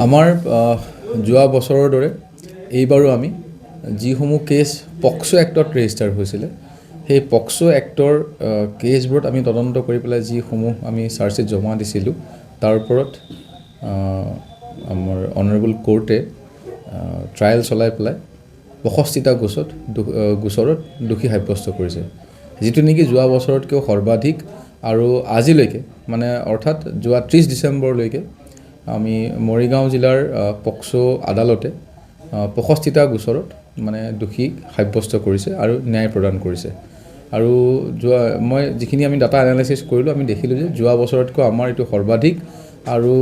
আমাৰ যোৱা বছৰৰ দৰে এইবাৰো আমি যিসমূহ কেছ পক্সো এক্টত ৰেজিষ্টাৰ হৈছিলে সেই পক্সো এক্টৰ কেছবোৰত আমি তদন্ত কৰি পেলাই যিসমূহ আমি চাৰ্জশ্বিট জমা দিছিলোঁ তাৰ ওপৰত আমাৰ অনাৰেবল কোৰ্টে ট্ৰায়েল চলাই পেলাই ৬৫টা গোচৰত দোষী সাব্যস্ত কৰিছে, যিটো নেকি যোৱা বছৰতকৈও সৰ্বাধিক। আৰু আজিলৈকে মানে অৰ্থাৎ যোৱা ৩০ ডিচেম্বৰলৈকে আমি মৰিগাঁও জিলাৰ পক্সো আদালতে ৬৫টা গোচৰত মানে দোষী সাব্যস্ত কৰিছে আৰু ন্যায় প্ৰদান কৰিছে। আৰু মই যিখিনি আমি ডাটা এনালাইচিছ কৰিলোঁ, আমি দেখিলোঁ যে যোৱা বছৰতকৈ আমাৰ এইটো সৰ্বাধিক। আৰু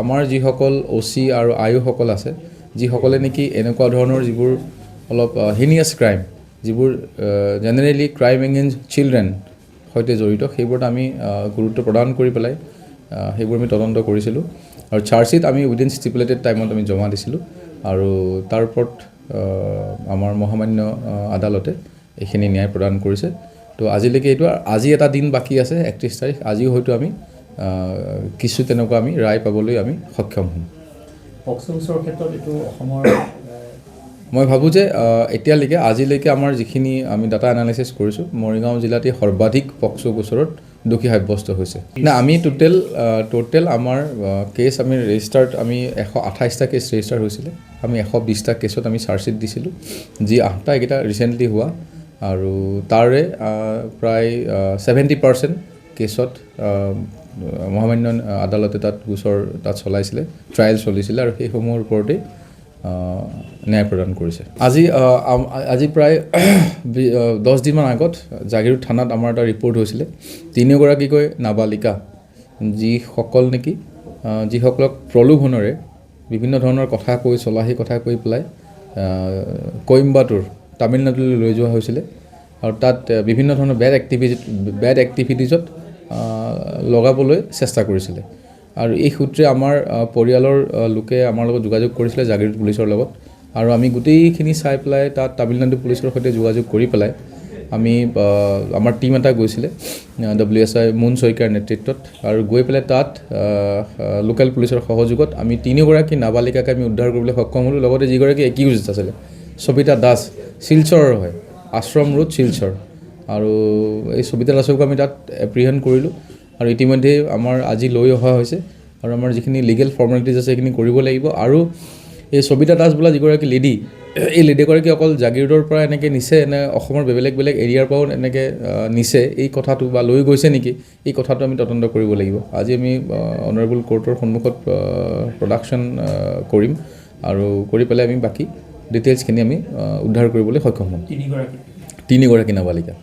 আমাৰ যিসকল OC আৰু আয়ুসকল আছে, যিসকলে নেকি এনেকুৱা ধৰণৰ যিবোৰ অলপ হিনিয়াছ ক্ৰাইম, যিবোৰ জেনেৰেলি ক্ৰাইম এগেইনষ্ট চিলড্ৰেন সৈতে জড়িত, সেইবোৰত আমি গুৰুত্ব প্ৰদান কৰি পেলাই সেইবোৰ আমি তদন্ত কৰিছিলোঁ। আৰু চাৰ্জশ্বিট আমি উইদিন ষ্টিপুলেটেড টাইমত আমি জমা দিছিলোঁ আৰু তাৰ ওপৰত আমাৰ মহামান্য আদালতে এইখিনি ন্যায় প্ৰদান কৰিছে। তো আজিলৈকে এইটো আজি এটা দিন বাকী আছে, ৩১ তাৰিখ। আজিও হয়তো আমি কিছু তেনেকুৱা আমি ৰায় পাবলৈ আমি সক্ষম হ'ম। পক্সো গোচৰৰ ক্ষেত্ৰত এইটো অসমৰ মই ভাবোঁ যে এতিয়ালৈকে আজিলৈকে আমাৰ যিখিনি আমি ডাটা এনালাইচিছ কৰিছোঁ, মৰিগাঁও জিলাতেই সৰ্বাধিক পক্সো গোচৰত দোষী সাব্যস্ত হৈছে। না, আমি টোটেল আমাৰ কেছ আমি ৰেজিষ্টাৰ্ড আমি ১২৮টা কেছ ৰেজিষ্টাৰ হৈছিলে। আমি ১২০টা কেছত আমি চাৰ্জশ্বিট দিছিলোঁ, যি 8টা এইকেইটা ৰিচেণ্টলি হোৱা। আৰু তাৰে প্ৰায় 70% কেছত মহামান্য আদালতে গোচৰ তাত চলাইছিলে, ট্ৰায়েল চলিছিলে আৰু সেইসমূহৰ ওপৰতেই ন্যায় প্ৰদান কৰিছে। আজি প্ৰায় 10 দিনমান আগত জাগিৰোড থানাত আমাৰ এটা ৰিপৰ্ট হৈছিলে, 3গৰাকীকৈ নাবালিকা যিসকলক প্ৰলোভনেৰে বিভিন্ন ধৰণৰ কথা কৈ চলাহী কথা কৈ পেলাই কইম্বাটুৰ তামিলনাডুলৈ লৈ যোৱা হৈছিলে। আৰু তাত বিভিন্ন ধৰণৰ বেড এক্টিভিটিজত লগাবলৈ চেষ্টা কৰিছিলে। আৰু এই সূত্ৰে আমাৰ পৰিয়ালৰ লোকে আমাৰ লগত যোগাযোগ কৰিছিলে জাগিৰোড পুলিচৰ লগত। আৰু আমি গোটেইখিনি চাই পেলাই তাত তামিলনাডু পুলিচৰ সৈতে যোগাযোগ কৰি পেলাই আমি আমাৰ টীম এটা গৈছিলে WSI মুন শইকীয়াৰ নেতৃত্বত। আৰু গৈ পেলাই তাত লোকেল পুলিচৰ সহযোগত আমি 3গৰাকী নাবালিকাক আমি উদ্ধাৰ কৰিবলৈ সক্ষম হ'লোঁ। লগতে যিগৰাকী একিউজড আছিলে, সবিতা দাস, শিলচৰৰ হয়, আশ্ৰম ৰোড শিলচৰ। আৰু এই সবিতা দাসকো আমি তাত এপ্ৰিহেণ্ড কৰিলোঁ। আৰু ইতিমধ্যে আমাৰ আজি লৈ অহা হৈছে আৰু আমাৰ যিখিনি লিগেল ফৰ্মেলিটিজ আছে সেইখিনি কৰিব লাগিব। আৰু এই সবিতা দাস বোলা যিগৰাকী লেডি, এই লেডিগৰাকী অকল জাগিৰোডৰ পৰা এনেকৈ নিছে নে অসমৰ বেলেগ এৰিয়াৰ পৰাও এনেকৈ নিছে, এই কথাটো বা লৈ গৈছে নেকি, এই কথাটো আমি তদন্ত কৰিব লাগিব। আজি আমি অনাৰেবল কোৰ্টৰ সন্মুখত প্ৰডাকশ্যন কৰিম আৰু কৰি পেলাই আমি বাকী ডিটেইলছখিনি আমি উদ্ধাৰ কৰিবলৈ সক্ষম হ'ম। 3গৰাকী 3গৰাকী নাবালিকা।